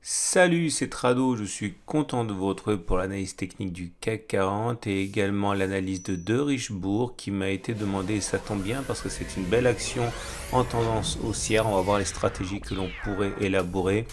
Salut, c'est Trado, je suis content de vous retrouver pour l'analyse technique du CAC 40 et également l'analyse de De Richebourg qui m'a été demandée et ça tombe bien parce que c'est une belle action en tendance haussière. On va voir les stratégies que l'on pourrait élaborer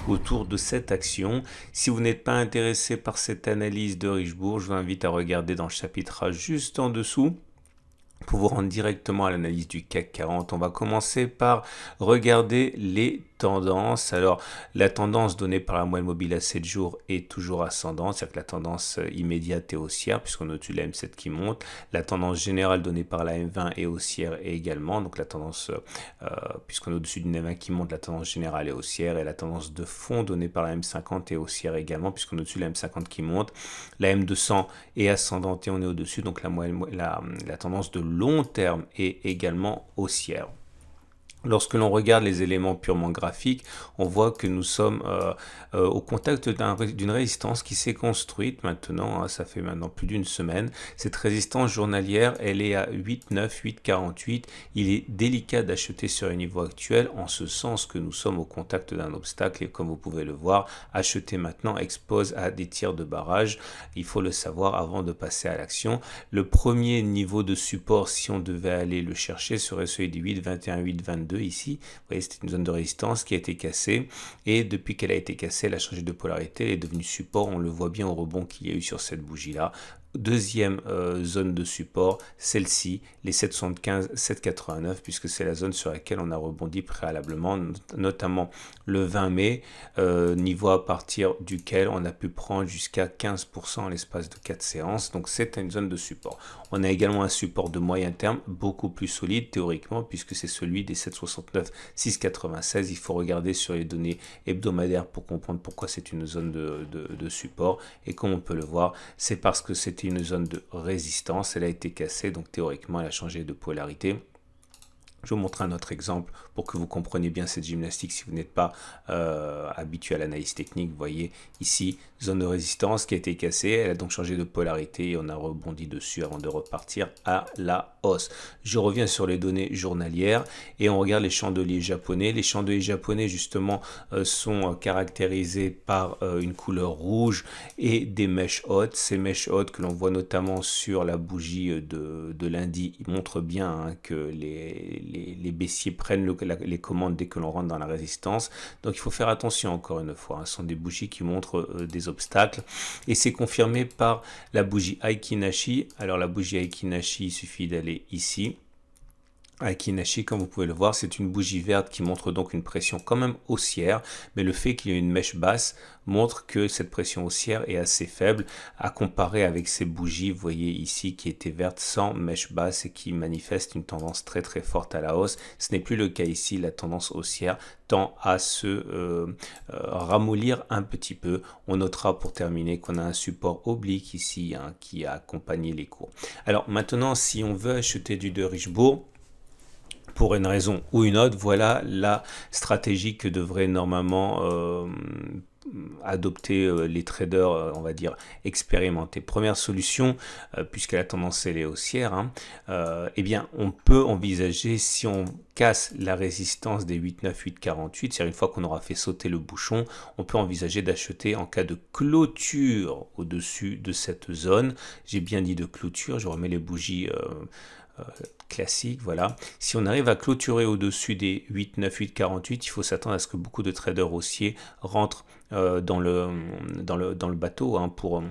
autour de cette action. Si vous n'êtes pas intéressé par cette analyse de Richebourg, je vous invite à regarder dans le chapitre juste en dessous. Pour vous rendre directement à l'analyse du CAC 40, on va commencer par regarder les tendances. Alors, la tendance donnée par la moyenne mobile à 7 jours est toujours ascendante, c'est-à-dire que la tendance immédiate est haussière, puisqu'on est au-dessus de la M7 qui monte. La tendance générale donnée par la M20 est haussière également, donc la tendance, puisqu'on est au-dessus d'une M20 qui monte, la tendance générale est haussière, et la tendance de fond donnée par la M50 est haussière également, puisqu'on est au-dessus de la M50 qui monte. La M200 est ascendante et on est au-dessus, donc la tendance de long terme est également haussière. Lorsque l'on regarde les éléments purement graphiques, on voit que nous sommes au contact d'une résistance qui s'est construite maintenant, ça fait maintenant plus d'une semaine. Cette résistance journalière, elle est à 8,9, 8,48. Il est délicat d'acheter sur les niveaux actuels en ce sens que nous sommes au contact d'un obstacle et comme vous pouvez le voir, acheter maintenant expose à des tirs de barrage. Il faut le savoir avant de passer à l'action. Le premier niveau de support, si on devait aller le chercher, serait celui des 8,21, 8,22. Ici, vous voyez, c'était une zone de résistance qui a été cassée et depuis qu'elle a été cassée, elle a changé de polarité, elle est devenue support. On le voit bien au rebond qu'il y a eu sur cette bougie là. Deuxième zone de support, celle-ci, les 7,75, 7,89, puisque c'est la zone sur laquelle on a rebondi préalablement, notamment le 20 mai, niveau à partir duquel on a pu prendre jusqu'à 15% en l'espace de 4 séances. Donc c'est une zone de support. On a également un support de moyen terme, beaucoup plus solide théoriquement, puisque c'est celui des 7,69, 6,96. Il faut regarder sur les données hebdomadaires pour comprendre pourquoi c'est une zone de support. Et comme on peut le voir, c'est parce que c'est une zone de résistance, elle a été cassée, donc théoriquement elle a changé de polarité. Je vous montre un autre exemple pour que vous compreniez bien cette gymnastique si vous n'êtes pas habitué à l'analyse technique. Vous voyez ici, zone de résistance qui a été cassée, elle a donc changé de polarité et on a rebondi dessus avant de repartir à la hausse. Je reviens sur les données journalières et on regarde les chandeliers japonais. Les chandeliers japonais justement sont caractérisés par une couleur rouge et des mèches hautes. Ces mèches hautes que l'on voit notamment sur la bougie de lundi montrent bien hein, que les baissiers prennent les commandes dès que l'on rentre dans la résistance. Donc il faut faire attention encore une fois. Ce sont des bougies qui montrent des obstacles. Et c'est confirmé par la bougie Aiki Nashi. Alors la bougie Aiki Nashi, il suffit d'aller ici. Aiki Nashi, comme vous pouvez le voir, c'est une bougie verte qui montre donc une pression quand même haussière, mais le fait qu'il y ait une mèche basse montre que cette pression haussière est assez faible à comparer avec ces bougies, vous voyez ici, qui étaient vertes sans mèche basse et qui manifestent une tendance très très forte à la hausse. Ce n'est plus le cas ici, la tendance haussière tend à se ramollir un petit peu. On notera pour terminer qu'on a un support oblique ici hein, qui a accompagné les cours. Alors maintenant, si on veut acheter du De Richebourg, pour une raison ou une autre, voilà la stratégie que devraient normalement adopter les traders, on va dire, expérimentés. Première solution, puisque la tendance elle est haussière, hein, eh bien, on peut envisager, si on casse la résistance des 8,9, 8,48, c'est-à-dire une fois qu'on aura fait sauter le bouchon, on peut envisager d'acheter en cas de clôture au-dessus de cette zone. J'ai bien dit de clôture, je remets les bougies classique, voilà. Si on arrive à clôturer au-dessus des 8,9, 8,48, il faut s'attendre à ce que beaucoup de traders haussiers rentrent dans le bateau hein, pour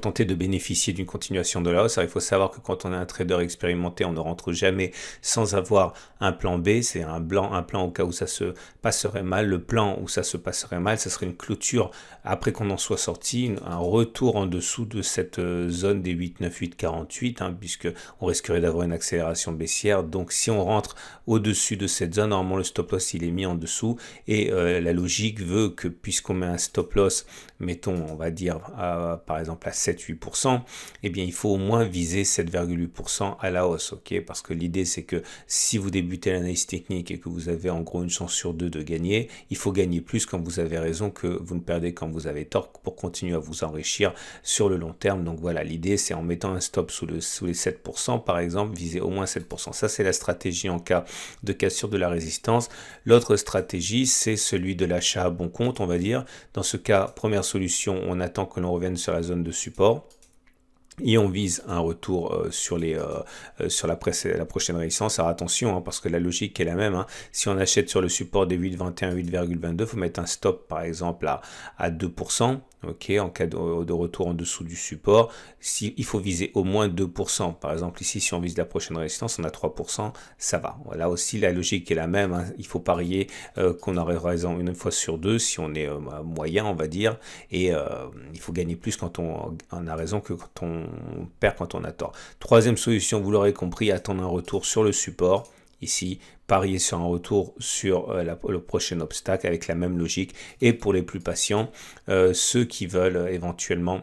tenter de bénéficier d'une continuation de la hausse. Alors, il faut savoir que quand on est un trader expérimenté, on ne rentre jamais sans avoir un plan B, c'est un plan au cas où ça se passerait mal. Le plan où ça se passerait mal, ça serait une clôture après qu'on en soit sorti, un retour en dessous de cette zone des 8,9, 8,48, hein, puisque on risquerait d'avoir une accélération baissière. Donc si on rentre au-dessus de cette zone, normalement le stop loss il est mis en dessous et la logique veut que puisqu'on met un stop loss, mettons on va dire par exemple à 7-8%, eh bien il faut au moins viser 7,8% à la hausse, ok? Parce que l'idée c'est que si vous débutez l'analyse technique et que vous avez en gros une chance sur deux de gagner, il faut gagner plus quand vous avez raison que vous ne perdez quand vous avez tort pour continuer à vous enrichir sur le long terme. Donc voilà, l'idée c'est en mettant un stop sous les 7% par exemple, viser au moins 7%. Ça c'est la stratégie en cas de cassure de la résistance. L'autre stratégie c'est celui de l'achat à bon compte, on va dire. Dans ce cas, première solution, on attend que l'on revienne sur la zone de support. Et on vise un retour sur la prochaine résistance. Alors attention, hein, parce que la logique est la même. Hein. Si on achète sur le support des 8,21, 8,22, il faut mettre un stop par exemple à 2%. Ok, en cas de retour en dessous du support, il faut viser au moins 2%. Par exemple, ici, si on vise la prochaine résistance, on a 3%, ça va. Voilà aussi, la logique est la même. Hein. Il faut parier qu'on aurait raison une fois sur deux, si on est moyen, on va dire. Et il faut gagner plus quand on a raison que quand on perd quand on a tort. Troisième solution, vous l'aurez compris, attendre un retour sur le support. Ici, parier sur un retour sur le prochain obstacle avec la même logique. Et pour les plus patients, ceux qui veulent éventuellement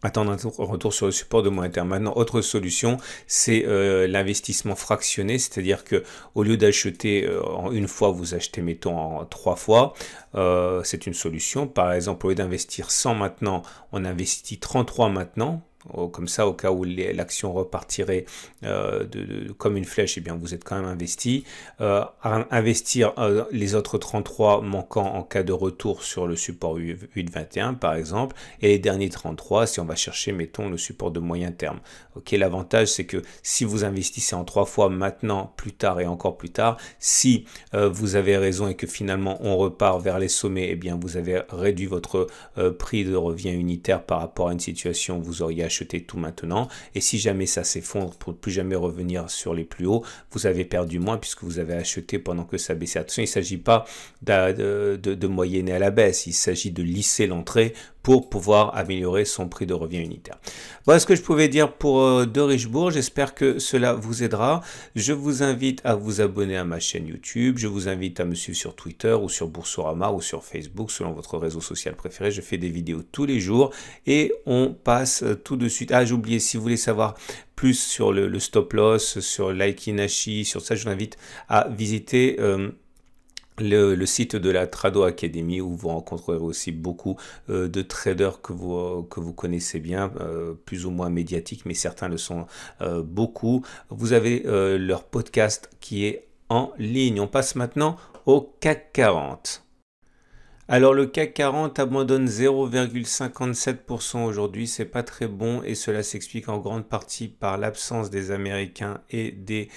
attendre un retour sur le support de moyen terme. Maintenant, autre solution, c'est l'investissement fractionné, c'est-à-dire que au lieu d'acheter en une fois, vous achetez, mettons, en 3 fois. C'est une solution. Par exemple, au lieu d'investir 100 maintenant, on investit 33 maintenant. Comme ça, au cas où l'action repartirait comme une flèche, eh bien vous êtes quand même investi. Investir les autres 33 manquants en cas de retour sur le support 8,21 par exemple, et les derniers 33 si on va chercher, mettons, le support de moyen terme. Ok, l'avantage c'est que si vous investissez en 3 fois maintenant, plus tard et encore plus tard, si vous avez raison et que finalement on repart vers les sommets, eh bien vous avez réduit votre prix de revient unitaire par rapport à une situation où vous auriez acheter tout maintenant, et si jamais ça s'effondre pour ne plus jamais revenir sur les plus hauts, vous avez perdu moins puisque vous avez acheté pendant que ça baissait. Attention, il ne s'agit pas de moyenner à la baisse, il s'agit de lisser l'entrée pour pouvoir améliorer son prix de revient unitaire. Voilà ce que je pouvais dire pour De Richebourg. J'espère que cela vous aidera. Je vous invite à vous abonner à ma chaîne YouTube. Je vous invite à me suivre sur Twitter ou sur Boursorama ou sur Facebook, selon votre réseau social préféré. Je fais des vidéos tous les jours et on passe tout de suite. Ah, j'ai oublié, si vous voulez savoir plus sur le stop loss, sur l'Aiki Nashi, sur ça, je vous invite à visiter le site de la Trado Academy, où vous rencontrerez aussi beaucoup de traders que vous connaissez bien, plus ou moins médiatiques, mais certains le sont beaucoup. Vous avez leur podcast qui est en ligne. On passe maintenant au CAC 40. Alors le CAC 40 abandonne 0,57% aujourd'hui, c'est pas très bon et cela s'explique en grande partie par l'absence des Américains et des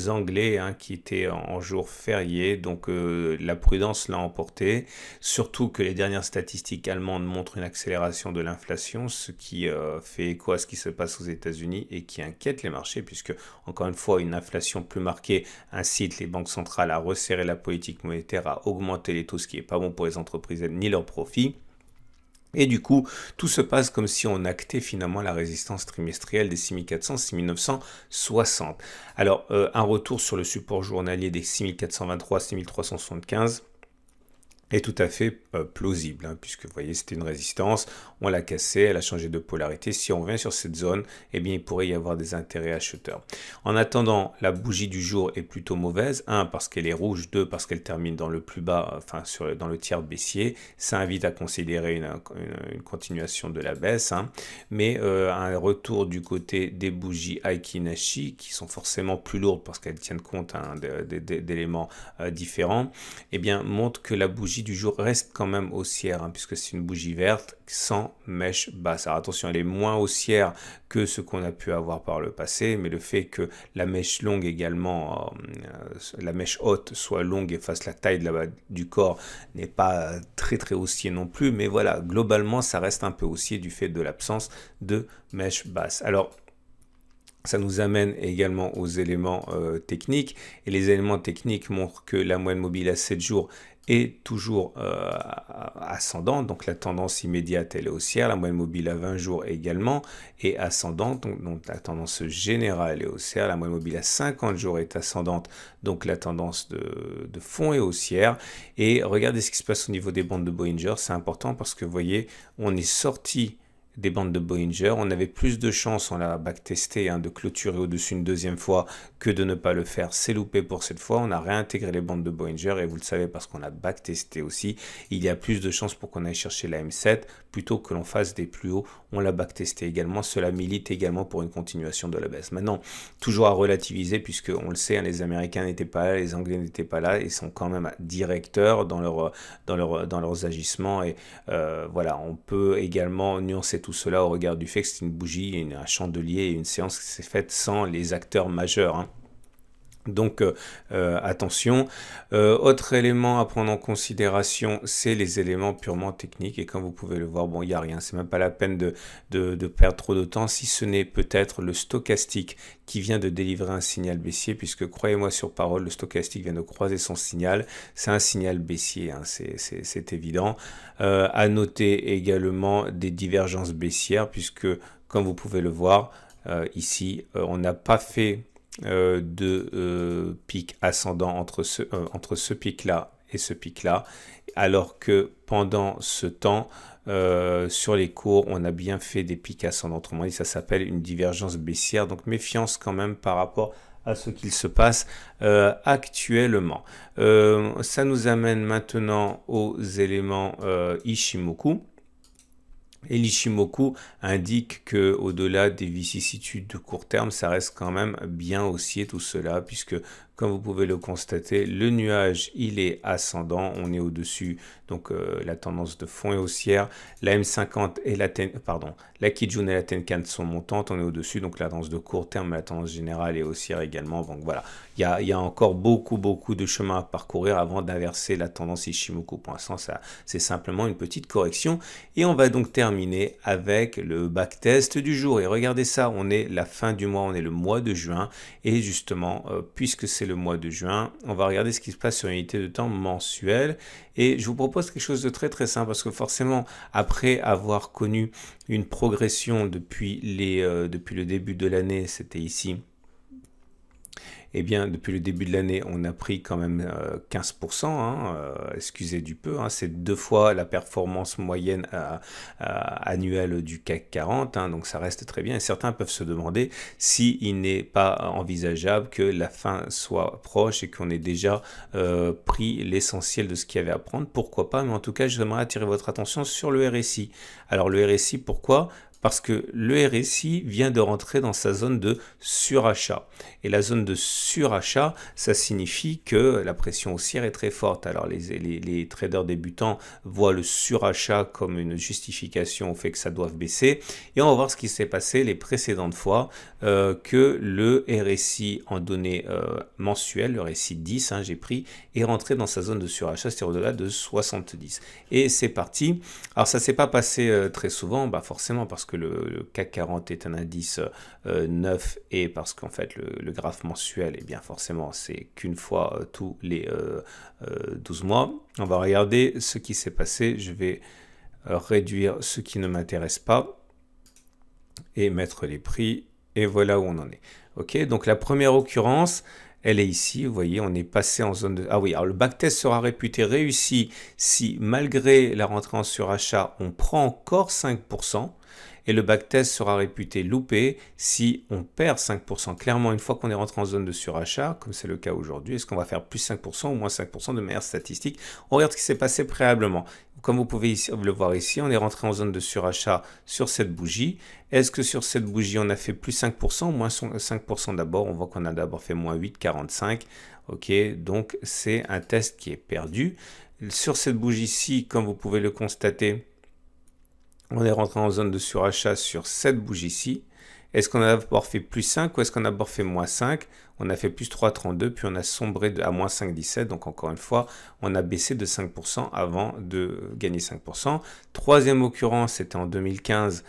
Anglais qui étaient en jour férié, donc la prudence l'a emporté, surtout que les dernières statistiques allemandes montrent une accélération de l'inflation, ce qui fait écho à ce qui se passe aux États-Unis et qui inquiète les marchés, puisque encore une fois une inflation plus marquée incite les banques centrales à resserrer la politique monétaire, à augmenter les taux, ce qui n'est pas bon pour les entreprises ni leurs profits. Et du coup, tout se passe comme si on actait finalement la résistance trimestrielle des 6400, 6960. Alors, un retour sur le support journalier des 6423, 6375 est tout à fait plausible, puisque vous voyez, c'était une résistance, on l'a cassée, elle a changé de polarité. Si on revient sur cette zone, eh bien, il pourrait y avoir des intérêts acheteurs. En attendant, la bougie du jour est plutôt mauvaise. 1, parce qu'elle est rouge. 2, parce qu'elle termine dans le plus bas, enfin, dans le tiers baissier. Ça invite à considérer une continuation de la baisse, mais un retour du côté des bougies Aiki Nashi, qui sont forcément plus lourdes parce qu'elles tiennent compte d'éléments différents, eh bien, montre que la bougie du jour reste quand même haussière, puisque c'est une bougie verte sans mèche basse. Alors attention, elle est moins haussière que ce qu'on a pu avoir par le passé, mais le fait que la mèche longue également, la mèche haute soit longue et fasse la taille du corps n'est pas très très haussier non plus, mais voilà, globalement ça reste un peu haussier du fait de l'absence de mèche basse. Alors, ça nous amène également aux éléments techniques, et les éléments techniques montrent que la moyenne mobile à 7 jours est toujours ascendante, donc la tendance immédiate elle est haussière, la moyenne mobile à 20 jours également est ascendante, donc la tendance générale est haussière, la moyenne mobile à 50 jours est ascendante, donc la tendance de fond est haussière. Et regardez ce qui se passe au niveau des bandes de Bollinger, c'est important parce que vous voyez, on est sorti des bandes de Bollinger. On avait plus de chances, on l'a backtesté, de clôturer au-dessus une deuxième fois que de ne pas le faire. C'est loupé pour cette fois. On a réintégré les bandes de Bollinger et vous le savez parce qu'on a backtesté aussi. Il y a plus de chances pour qu'on aille chercher la M7 plutôt que l'on fasse des plus hauts. On l'a backtesté également. Cela milite également pour une continuation de la baisse. Maintenant, toujours à relativiser puisque on le sait, les Américains n'étaient pas là, les Anglais n'étaient pas là. Ils sont quand même directeurs dans leurs agissements et voilà, on peut également nuancer tout cela au regard du fait que c'est une bougie, un chandelier et une séance qui s'est faite sans les acteurs majeurs. Donc attention. Autre élément à prendre en considération, c'est les éléments purement techniques et comme vous pouvez le voir, bon, il n'y a rien, c'est même pas la peine de perdre trop de temps, si ce n'est peut-être le stochastique qui vient de délivrer un signal baissier, puisque croyez-moi sur parole, le stochastique vient de croiser son signal, c'est un signal baissier, c'est évident. À noter également des divergences baissières, puisque comme vous pouvez le voir ici, on n'a pas fait de pic ascendant entre ce pic-là et ce pic-là, alors que pendant ce temps, sur les cours, on a bien fait des pics ascendants. Autrement dit, ça s'appelle une divergence baissière. Donc, méfiance quand même par rapport à ce qu'il se passe actuellement. Ça nous amène maintenant aux éléments Ichimoku. Et l'Ichimoku indique que au-delà des vicissitudes de court terme, ça reste quand même bien haussier tout cela, puisque comme vous pouvez le constater, le nuage, il est ascendant, on est au-dessus, donc la tendance de fond est haussière, la M50 et la Kijun et la Tenkan sont montantes, on est au-dessus, donc la tendance de court terme, la tendance générale est haussière également, donc voilà, il y a encore beaucoup de chemin à parcourir avant d'inverser la tendance Ichimoku. Pour l'instant, c'est simplement une petite correction, et on va donc terminer avec le backtest du jour, et regardez ça, on est la fin du mois, on est le mois de juin, et justement, puisque c'est le mois de juin, on va regarder ce qui se passe sur une unité de temps mensuelle et je vous propose quelque chose de très simple parce que forcément après avoir connu une progression depuis le début de l'année, c'était ici. Eh bien, depuis le début de l'année, on a pris quand même 15%, excusez du peu, c'est 2 fois la performance moyenne annuelle du CAC 40, donc ça reste très bien. Et certains peuvent se demander s'il n'est pas envisageable que la fin soit proche et qu'on ait déjà pris l'essentiel de ce qu'il y avait à prendre. Pourquoi pas, mais en tout cas, j'aimerais attirer votre attention sur le RSI. Alors le RSI, pourquoi ? Parce que le RSI vient de rentrer dans sa zone de surachat. Et la zone de surachat, ça signifie que la pression haussière est très forte. Alors les traders débutants voient le surachat comme une justification au fait que ça doive baisser. Et on va voir ce qui s'est passé les précédentes fois que le RSI en données mensuelles, le RSI 10, j'ai pris, est rentré dans sa zone de surachat, c'est au-delà de 70. Et c'est parti. Alors ça ne s'est pas passé très souvent, forcément parce que le CAC 40 est un indice neuf et parce qu'en fait le graphe mensuel, bien forcément c'est qu'une fois tous les 12 mois. On va regarder ce qui s'est passé. Je vais réduire ce qui ne m'intéresse pas et mettre les prix et voilà où on en est. Ok, donc la première occurrence, elle est ici, vous voyez, on est passé en zone de... Ah oui, alors le backtest sera réputé réussi si malgré la rentrée en surachat, on prend encore 5%. Et le backtest sera réputé loupé si on perd 5%. Clairement, une fois qu'on est rentré en zone de surachat, comme c'est le cas aujourd'hui, est-ce qu'on va faire plus 5% ou moins 5% de manière statistique? On regarde ce qui s'est passé préalablement. Comme vous pouvez le voir ici, on est rentré en zone de surachat sur cette bougie. Est-ce que sur cette bougie, on a fait plus 5% ou moins 5% d'abord? On voit qu'on a d'abord fait moins 8,45. Ok, donc c'est un test qui est perdu. Sur cette bougie-ci, comme vous pouvez le constater, on est rentré en zone de surachat sur cette bougie-ci. Est-ce qu'on a d'abord fait plus 5 ou est-ce qu'on a d'abord fait moins 5? On a fait plus 3,32 puis on a sombré à moins 5,17. Donc encore une fois, on a baissé de 5% avant de gagner 5%. Troisième occurrence, c'était en 2015.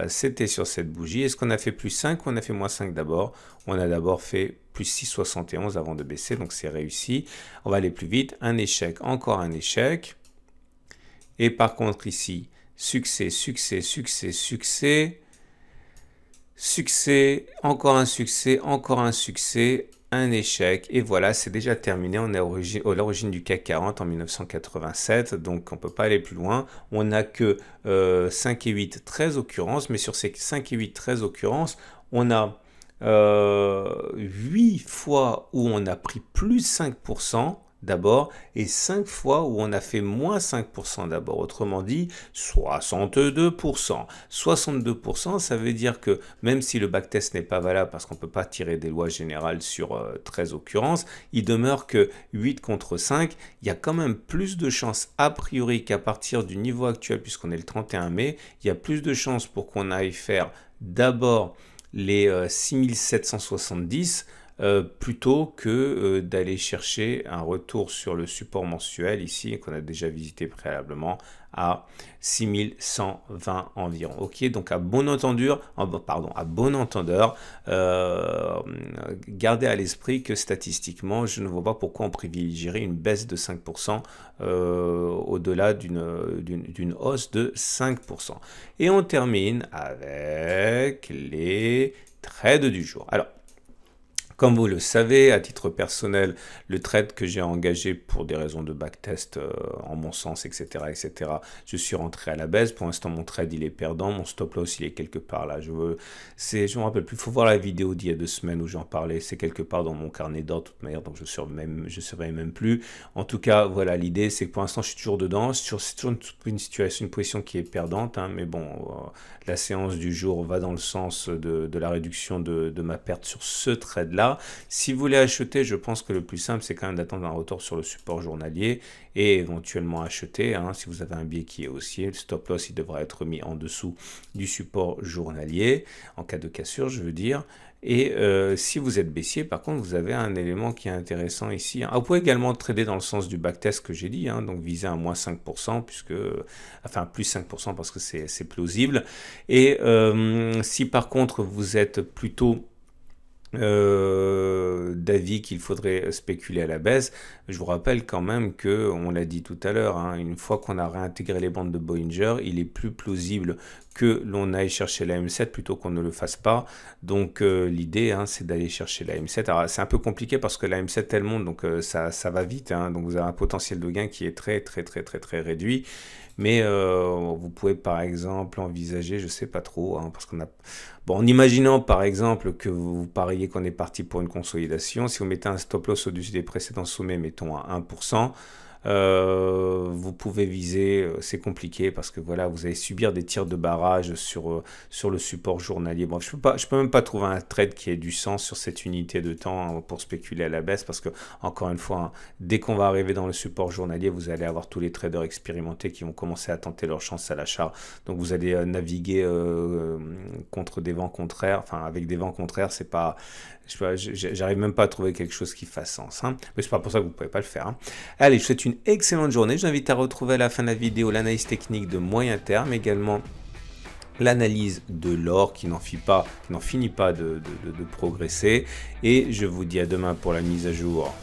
C'était sur cette bougie. Est-ce qu'on a fait plus 5 ou on a fait moins 5 d'abord? On a d'abord fait plus 6,71 avant de baisser. Donc c'est réussi. On va aller plus vite. Un échec, encore un échec. Et par contre ici... Succès, succès, succès, succès, succès, encore un succès, un échec. Et voilà, c'est déjà terminé. On est à l'origine du CAC 40 en 1987, donc on ne peut pas aller plus loin. On n'a que 5 et 8, 13 occurrences, mais sur ces 5 et 8, 13 occurrences, on a 8 fois où on a pris plus 5% d'abord et 5 fois où on a fait moins 5% d'abord. Autrement dit, 62%. 62%, ça veut dire que même si le backtest n'est pas valable parce qu'on ne peut pas tirer des lois générales sur 13 occurrences, il demeure que 8 contre 5, il y a quand même plus de chances a priori qu'à partir du niveau actuel, puisqu'on est le 31 mai, il y a plus de chances pour qu'on aille faire d'abord les 6770 plutôt que d'aller chercher un retour sur le support mensuel ici qu'on a déjà visité préalablement à 6120 environ. Ok, donc à bon entendeur, gardez à l'esprit que statistiquement, je ne vois pas pourquoi on privilégierait une baisse de 5% au-delà d'une hausse de 5%. Et on termine avec les trades du jour. Alors, comme vous le savez, à titre personnel, le trade que j'ai engagé pour des raisons de backtest en mon sens, etc., je suis rentré à la baisse. Pour l'instant, mon trade, il est perdant. Mon stop loss, il est quelque part là. Je me rappelle plus. Il faut voir la vidéo d'il y a 2 semaines où j'en parlais. C'est quelque part dans mon carnet d'ordre, de toute manière, donc je surveille même plus. En tout cas, voilà, l'idée, c'est que pour l'instant, je suis toujours dedans. C'est toujours une position qui est perdante, hein, mais bon, la séance du jour va dans le sens de la réduction de ma perte sur ce trade-là. Si vous voulez acheter, je pense que le plus simple, c'est quand même d'attendre un retour sur le support journalier et éventuellement acheter. Hein, si vous avez un biais qui est haussier, le stop loss, il devra être mis en dessous du support journalier, en cas de cassure, je veux dire. Et si vous êtes baissier, par contre, vous avez un élément qui est intéressant ici. Hein. Vous pouvez également trader dans le sens du backtest que j'ai dit, hein, donc viser un moins 5%, enfin plus 5% parce que c'est plausible. Et si par contre vous êtes plutôt d'avis qu'il faudrait spéculer à la baisse, je vous rappelle quand même que, on l'a dit tout à l'heure, hein, une fois qu'on a réintégré les bandes de Bollinger, il est plus plausible que l'on aille chercher la M7 plutôt qu'on ne le fasse pas. Donc l'idée, hein, c'est d'aller chercher la M7. Alors c'est un peu compliqué parce que la M7 elle monte, donc ça va vite, hein, donc vous avez un potentiel de gain qui est très réduit. Mais vous pouvez par exemple envisager, je sais pas trop, hein, parce qu'on a... Bon, en imaginant par exemple que vous pariez qu'on est parti pour une consolidation, si vous mettez un stop loss au-dessus des précédents sommets, mettons à 1%, vous pouvez viser, c'est compliqué parce que voilà, vous allez subir des tirs de barrage sur le support journalier. Bon, je peux même pas trouver un trade qui ait du sens sur cette unité de temps, hein, pour spéculer à la baisse parce que, encore une fois, hein, dès qu'on va arriver dans le support journalier, vous allez avoir tous les traders expérimentés qui vont commencer à tenter leur chance à l'achat. Donc vous allez naviguer contre des vents contraires, enfin avec des vents contraires, c'est pas... J'arrive même pas à trouver quelque chose qui fasse sens, hein. Mais c'est pas pour ça que vous pouvez pas le faire, hein. Allez, je vous souhaite une excellente journée. Je vous invite à retrouver à la fin de la vidéo l'analyse technique de moyen terme, également l'analyse de l'or qui n'en finit pas de progresser. Et je vous dis à demain pour la mise à jour